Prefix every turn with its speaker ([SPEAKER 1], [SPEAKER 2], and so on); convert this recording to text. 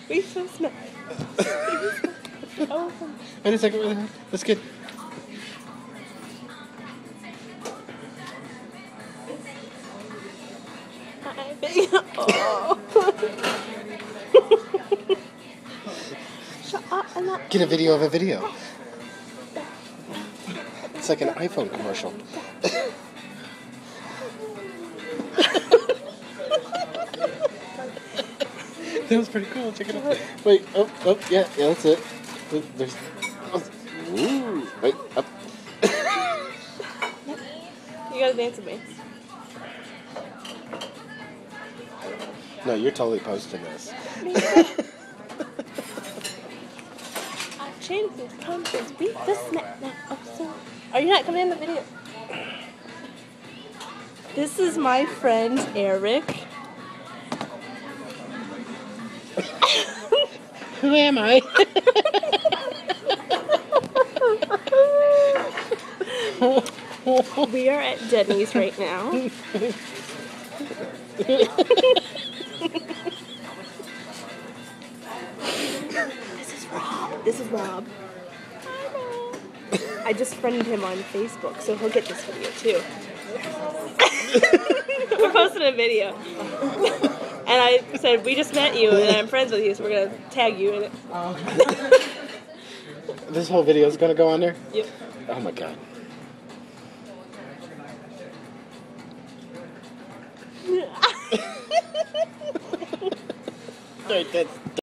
[SPEAKER 1] We so smart. Oh.
[SPEAKER 2] Wait a second. That's good.
[SPEAKER 1] Oh. Shut up and not.
[SPEAKER 2] Get a video of a video. It's like an iPhone commercial. That was pretty cool. Check it out. Wait. Oh, yeah, that's it. There's. Ooh. Wait, up.
[SPEAKER 1] You gotta dance with me.
[SPEAKER 2] No, you're totally posting this.
[SPEAKER 1] I changed this conference. Beat the snap now. Oh, so. Are you not coming in the video? This is my friend Eric.
[SPEAKER 2] Who am I?
[SPEAKER 1] We are at Denny's right now. This is Rob. I just friended him on Facebook, so he'll get this video too. We're posting a video. And I said, we just met you and I'm friends with you, so we're going to tag you in it.
[SPEAKER 2] This whole video is going to go on there?
[SPEAKER 1] Yep.
[SPEAKER 2] Oh my god. Alright, that's